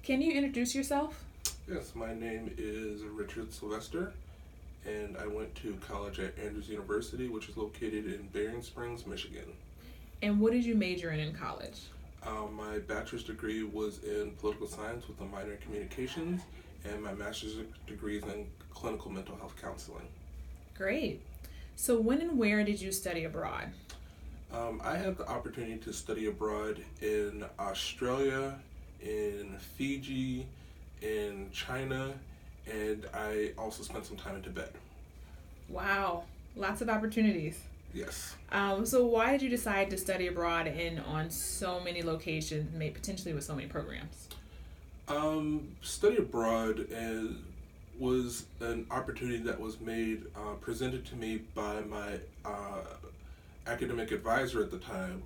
Can you introduce yourself? Yes, my name is Richard Sylvester, and I went to college at Andrews University, which is located in Berrien Springs, Michigan. And what did you major in college? My bachelor's degree was in political science with a minor in communications, and my master's degree is in clinical mental health counseling. Great. So when and where did you study abroad? I had the opportunity to study abroad in Australia, in Fiji, in China, and I also spent some time in Tibet. Wow, lots of opportunities. Yes. So why did you decide to study abroad and on so many locations, potentially with so many programs? Study abroad was an opportunity that was presented to me by my academic advisor at the time,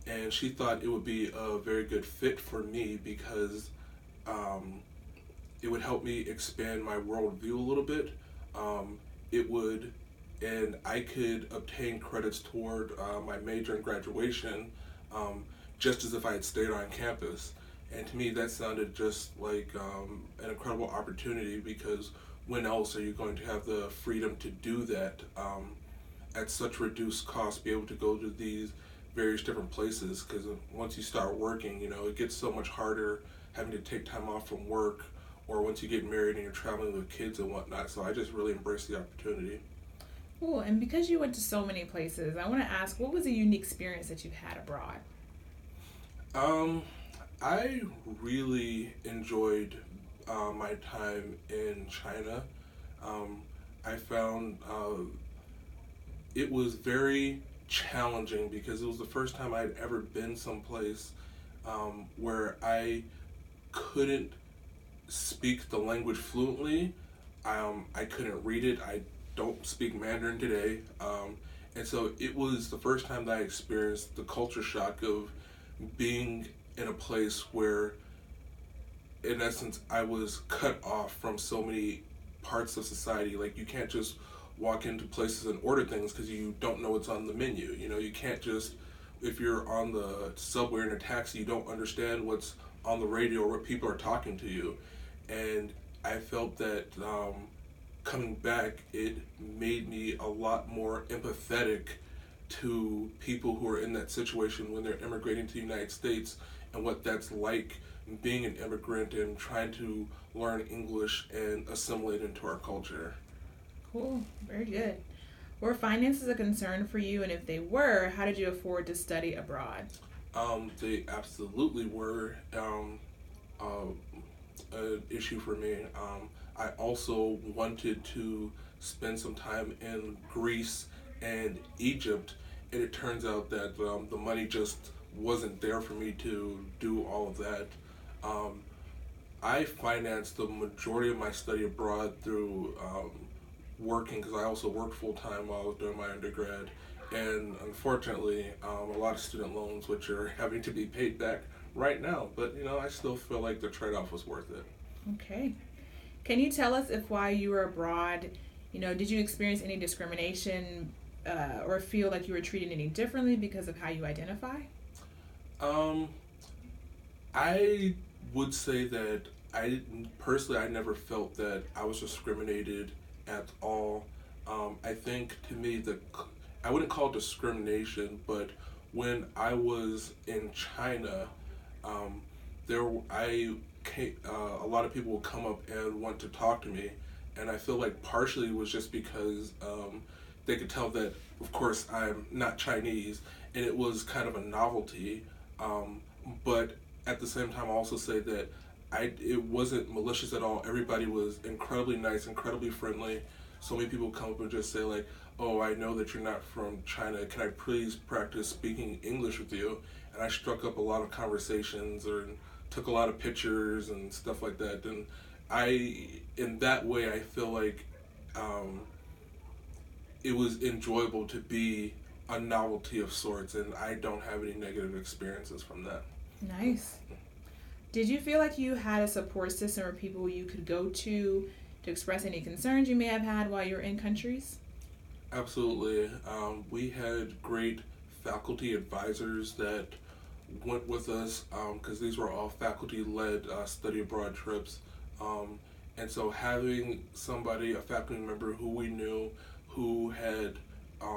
and she thought it would be a very good fit for me because it would help me expand my worldview a little bit. And I could obtain credits toward my major in graduation, just as if I had stayed on campus. And to me, that sounded just like an incredible opportunity because when else are you going to have the freedom to do that at such reduced cost, be able to go to these various different places? Because once you start working, it gets so much harder having to take time off from work, or once you get married and you're traveling with kids and whatnot. So I just really embraced the opportunity. Cool. And because you went to so many places, I want to ask, what was a unique experience that you've had abroad? I really enjoyed my time in China. I found it was very challenging because it was the first time I'd ever been someplace where I couldn't speak the language fluently. I couldn't read it. I don't speak Mandarin today. And so it was the first time that I experienced the culture shock of being in a place where, in essence, I was cut off from so many parts of society. Like, you can't just walk into places and order things because you don't know what's on the menu. You can't just, if you're on the subway or in a taxi, you don't understand what's on the radio or what people are talking to you. And I felt that coming back, it made me a lot more empathetic to people who are in that situation when they're immigrating to the United States and what that's like being an immigrant and trying to learn English and assimilate into our culture. Cool. Very good. Were finances a concern for you? And if they were, how did you afford to study abroad? They absolutely were an issue for me. I also wanted to spend some time in Greece and Egypt, and it turns out that the money just wasn't there for me to do all of that. I financed the majority of my study abroad through working, because I also worked full-time while I was doing my undergrad, and unfortunately a lot of student loans which are having to be paid back right now, but I still feel like the trade-off was worth it. Okay. Can you tell us if while you were abroad, did you experience any discrimination or feel like you were treated any differently because of how you identify? I would say that I never felt that I was discriminated at all. I think to me I wouldn't call it discrimination, but when I was in China, a lot of people would come up and want to talk to me, and I feel like partially it was just because they could tell that, of course, I'm not Chinese, and it was kind of a novelty. But at the same time, I also say that it wasn't malicious at all. Everybody was incredibly nice, incredibly friendly. So many people come up and just say like, "Oh, I know that you're not from China. Can I please practice speaking English with you?" And I struck up a lot of conversations and took a lot of pictures and stuff like that. And in that way, I feel like it was enjoyable to be a novelty of sorts, and I don't have any negative experiences from that. Nice. Did you feel like you had a support system or people you could go to express any concerns you may have had while you were in countries? Absolutely. We had great faculty advisors that went with us because these were all faculty-led study abroad trips. And so having somebody, a faculty member who we knew, who had,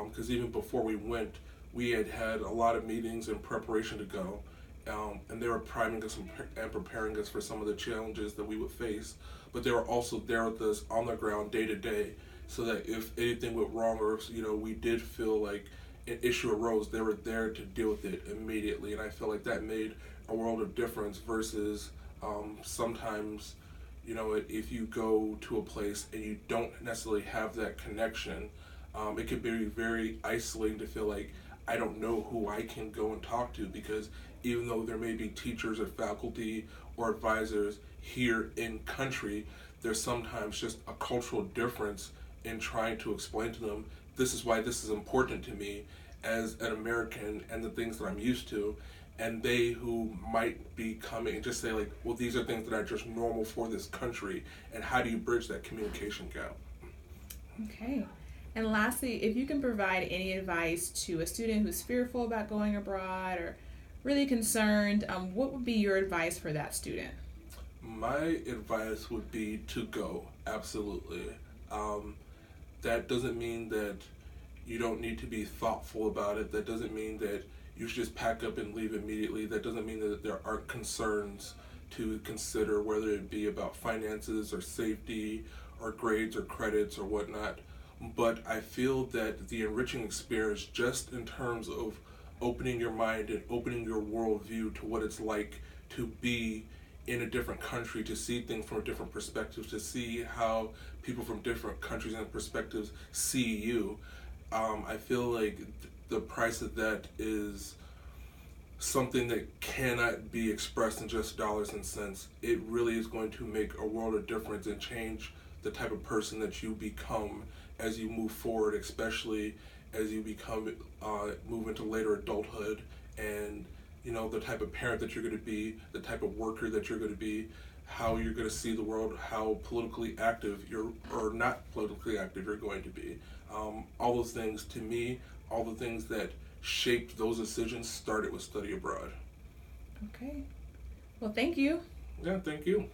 because even before we went, we had had a lot of meetings in preparation to go. And they were priming us and preparing us for some of the challenges that we would face. But they were also there with us on the ground day to day, so that if anything went wrong, or if we did feel like an issue arose, they were there to deal with it immediately. And I feel like that made a world of difference versus sometimes, if you go to a place and you don't necessarily have that connection, it can be very isolating to feel like I don't know who I can go and talk to, because even though there may be teachers or faculty or advisors here in country, there's sometimes just a cultural difference in trying to explain to them, this is why this is important to me as an American and the things that I'm used to. And they who might be coming and just say like, well, these are things that are just normal for this country. And how do you bridge that communication gap? Okay. And lastly, if you can provide any advice to a student who's fearful about going abroad or really concerned, what would be your advice for that student? My advice would be to go, absolutely. That doesn't mean that you don't need to be thoughtful about it. That doesn't mean that you should just pack up and leave immediately. That doesn't mean that there aren't concerns to consider, whether it be about finances or safety or grades or credits or whatnot. But I feel that the enriching experience, just in terms of opening your mind and opening your worldview to what it's like to be in a different country, to see things from a different perspective, to see how people from different countries and perspectives see you. I feel like the price of that is something that cannot be expressed in just dollars and cents. It really is going to make a world of difference and change the type of person that you become as you move forward, especially as you move into later adulthood, and the type of parent that you're going to be, the type of worker that you're going to be, how you're going to see the world, how politically active or not politically active you're going to be. All those things, to me, all the things that shaped those decisions started with study abroad. Okay. Well, thank you. Yeah, thank you.